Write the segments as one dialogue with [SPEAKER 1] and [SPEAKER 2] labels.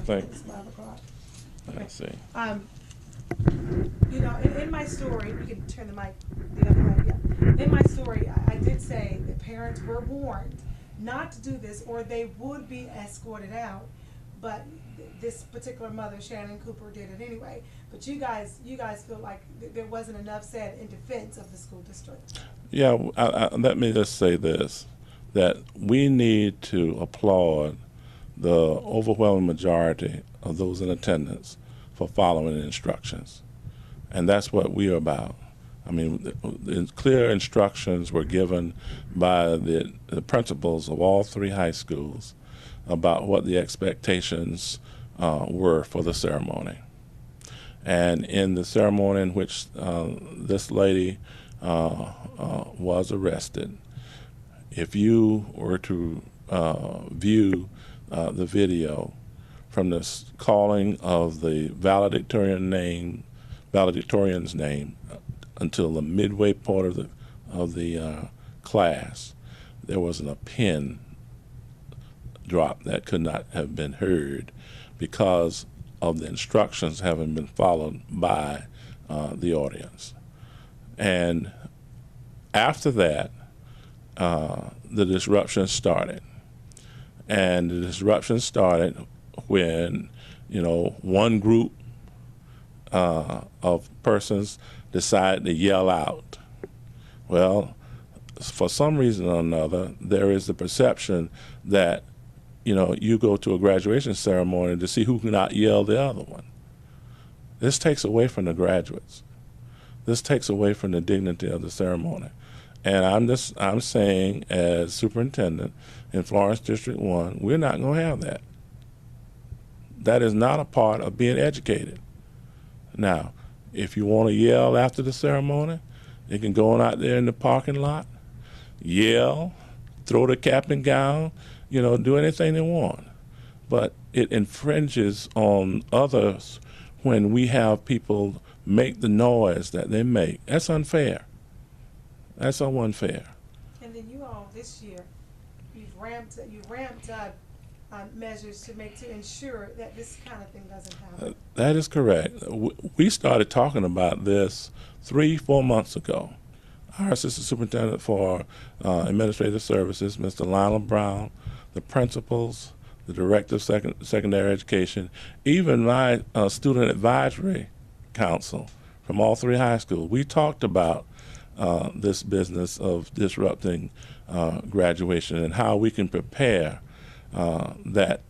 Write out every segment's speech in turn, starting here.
[SPEAKER 1] think.
[SPEAKER 2] It's 5 o'clock.
[SPEAKER 1] Let's see.
[SPEAKER 2] You know, in my story, you can turn the mic the other way, yeah. In my story, I did say that parents were warned not to do this or they would be escorted out. But this particular mother, Shannon Cooper, did it anyway. But you guys feel like there wasn't enough said in defense of the school district.
[SPEAKER 1] Yeah, let me just say this, that we need to applaud the overwhelming majority of those in attendance for following the instructions. And that's what we are about. I mean, the clear instructions were given by the principals of all 3 high schools about what the expectations were for the ceremony. And in the ceremony in which this lady was arrested, if you were to view the video from the calling of the valedictorian's name until the midway part of the class, there wasn't a pin drop that could not have been heard because of the instructions having been followed by the audience. And after that, the disruption started. And the disruption started when, one group of persons decided to yell out. Well, for some reason or another, there is the perception that you go to a graduation ceremony to see who can out-yell the other one. This takes away from the graduates. This takes away from the dignity of the ceremony. And I'm saying, as superintendent in Florence District 1, we're not going to have that. That is not a part of being educated. Now, if you want to yell after the ceremony, you can go on out there in the parking lot, yell, throw the cap and gown, do anything they want. But it infringes on others when we have people make the noise that they make. That's unfair. That's so unfair.
[SPEAKER 2] And then you all this year, you've ramped up measures to ensure that this kind of thing doesn't happen.
[SPEAKER 1] That is correct. We started talking about this 3-4 months ago. Our assistant superintendent for administrative services, Mr. Lionel Brown, the principals, the director of secondary education, even my student advisory council from all 3 high schools, we talked about this business of disrupting graduation and how we can prepare that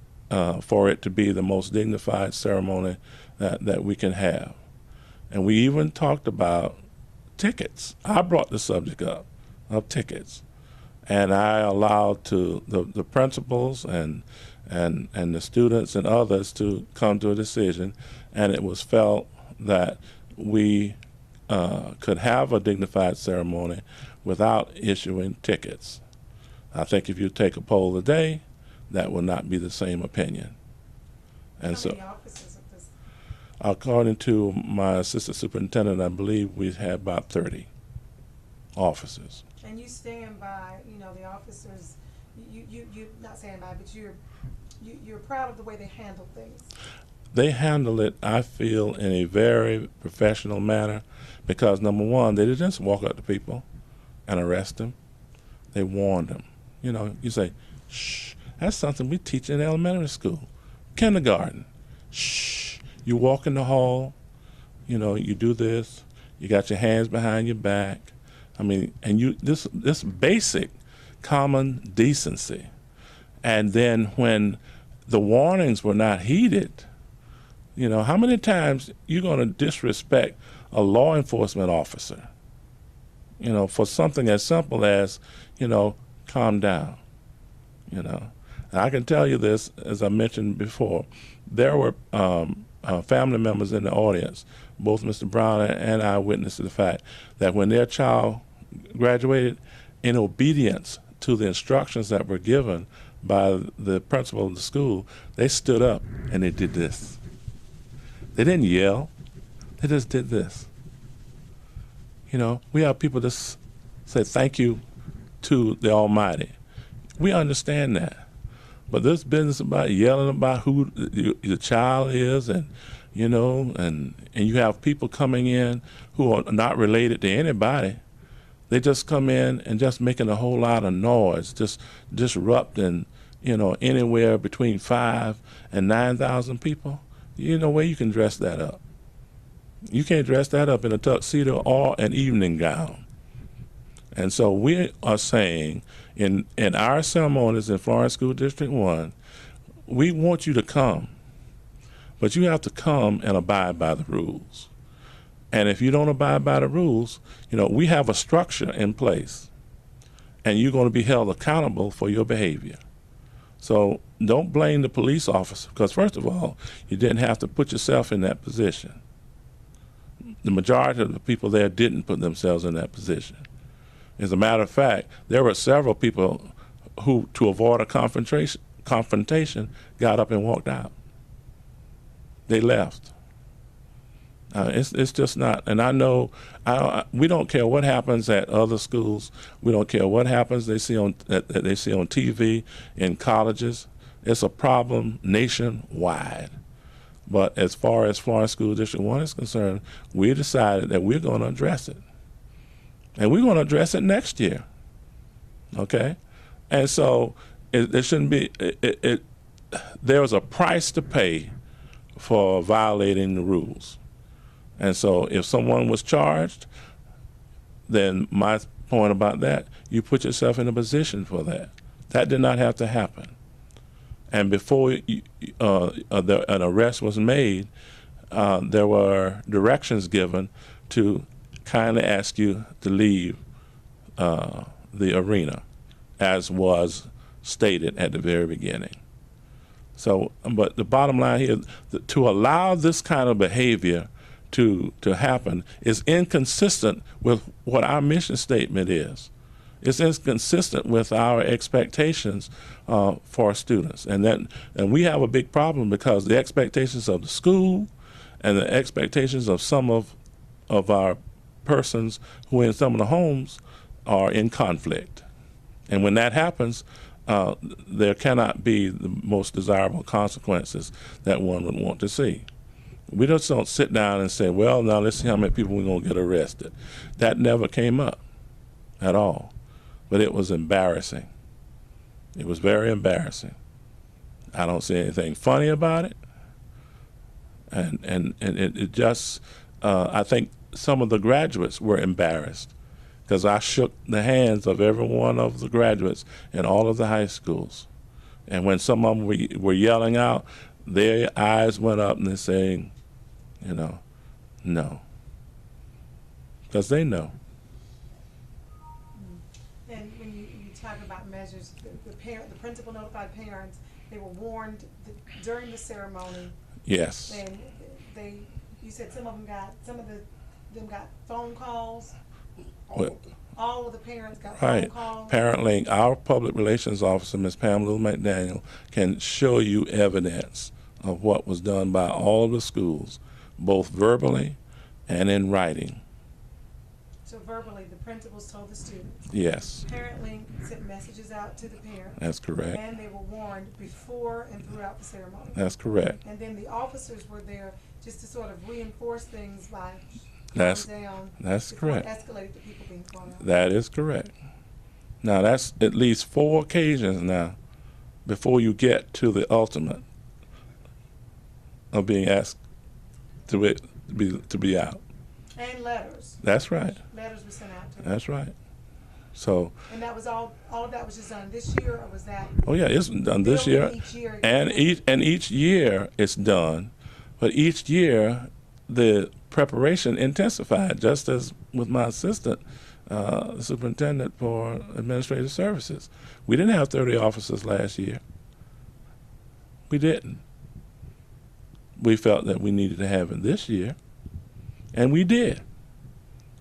[SPEAKER 1] for it to be the most dignified ceremony that we can have. And we even talked about tickets. I brought the subject up of tickets. And I allowed the principals and the students and others to come to a decision, and it was felt that we could have a dignified ceremony without issuing tickets. I think if you take a poll today, that will not be the same opinion. And
[SPEAKER 2] How many officers of this?
[SPEAKER 1] According to my assistant superintendent, I believe we had about 30 officers.
[SPEAKER 2] And you stand by, the officers. You not stand by, but you're proud of the way they handle things.
[SPEAKER 1] They handle it, I feel, in a very professional manner because, number one, they didn't just walk up to people and arrest them. They warned them. You say, shh, that's something we teach in elementary school, kindergarten. Shh, you walk in the hall, you do this, you got your hands behind your back. I mean, and this basic common decency. And then when the warnings were not heeded, how many times you're going to disrespect a law enforcement officer, for something as simple as, calm down, And I can tell you this, as I mentioned before, there were family members in the audience, both Mr. Brown and I witnessed the fact that when their child graduated, in obedience to the instructions that were given by the principal of the school, they stood up and they did this. They didn't yell. They just did this. We have people that say thank you to the Almighty. We understand that. But this business about yelling about who your child is, and and you have people coming in who are not related to anybody. They just come in and just making a whole lot of noise, just disrupting, anywhere between 5 and 9,000 people. No way you can dress that up. You can't dress that up in a tuxedo or an evening gown. And so we are saying in our ceremonies in Florence School District 1, we want you to come, but you have to come and abide by the rules. And if you don't abide by the rules, we have a structure in place, and you're going to be held accountable for your behavior. So don't blame the police officer, because first of all, you didn't have to put yourself in that position. The majority of the people there didn't put themselves in that position. As a matter of fact, there were several people who, to avoid a confrontation, got up and walked out. They left. It's just not, and I know we don't care what happens at other schools. We don't care what happens that they see on TV in colleges. It's a problem nationwide. But as far as Florence School District 1 is concerned, we decided that we're going to address it, and we're going to address it next year. Okay, and so it shouldn't be. There's a price to pay for violating the rules. And so if someone was charged, then my point about that, you put yourself in a position for that. That did not have to happen. And before an arrest was made, there were directions given to kindly ask you to leave the arena, as was stated at the very beginning. So, but the bottom line here, to allow this kind of behavior to happen is inconsistent with what our mission statement is. It's inconsistent with our expectations for our students, and we have a big problem because the expectations of the school and the expectations of some of our persons who are in some of the homes are in conflict. And when that happens, there cannot be the most desirable consequences that one would want to see. We just don't sit down and say, well, now let's see how many people we're going to get arrested. That never came up at all. But it was embarrassing. It was very embarrassing. I don't see anything funny about it. And it just, I think some of the graduates were embarrassed because I shook the hands of every one of the graduates in all of the high schools. And when some of them were yelling out, their eyes went up and they're saying, no. Because they know.
[SPEAKER 2] And when you talk about measures, the principal notified parents, they were warned during the ceremony.
[SPEAKER 1] Yes.
[SPEAKER 2] And you said some of them got phone calls. All of the parents got phone calls. Apparently,
[SPEAKER 1] our public relations officer, Ms. Pamela McDaniel, can show you evidence of what was done by all of the schools, both verbally and in writing.
[SPEAKER 2] So verbally, the principals told the students.
[SPEAKER 1] Yes.
[SPEAKER 2] Parent Link sent messages out to the parents.
[SPEAKER 1] That's correct.
[SPEAKER 2] And they were warned before and throughout the ceremony.
[SPEAKER 1] That's correct.
[SPEAKER 2] And then the officers were there just to sort of reinforce things by
[SPEAKER 1] that's
[SPEAKER 2] down.
[SPEAKER 1] That's correct.
[SPEAKER 2] Escalated to people being thrown out.
[SPEAKER 1] That is correct. Now that's at least 4 occasions now before you get to the ultimate of being asked to be out.
[SPEAKER 2] And letters.
[SPEAKER 1] That's right.
[SPEAKER 2] Letters were sent out to them.
[SPEAKER 1] That's right. So.
[SPEAKER 2] And that was all of that was just done this year, or was that?
[SPEAKER 1] Oh yeah, it's done this year. And each year it's done, but each year the preparation intensified, just as with my assistant superintendent for administrative services. We didn't have 30 officers last year. We didn't. We felt that we needed to have it this year, and we did.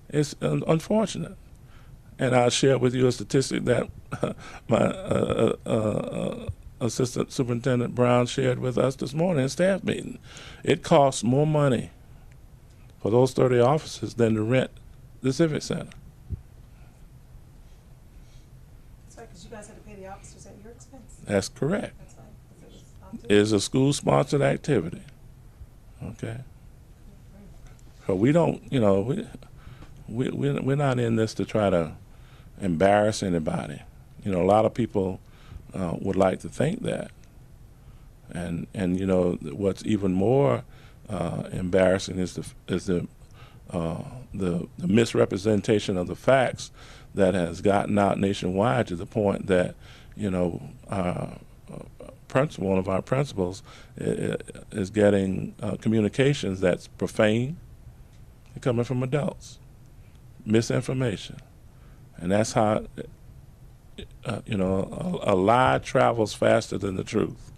[SPEAKER 1] It's unfortunate. And I'll share with you a statistic that my Assistant Superintendent Brown shared with us this morning in staff meeting. It costs more money for those 30 officers than to rent the Civic Center.
[SPEAKER 2] That's right, because you guys had to pay the officers at your expense.
[SPEAKER 1] That's correct.
[SPEAKER 2] That's right.
[SPEAKER 1] is a school-sponsored activity. Okay. So we don't, you know, we're not in this to try to embarrass anybody. You know, a lot of people would like to think that. And you know, what's even more embarrassing is the misrepresentation of the facts that has gotten out nationwide to the point that, you know, one of our principals is getting communications that's profane, coming from adults, misinformation, and that's how you know, a lie travels faster than the truth.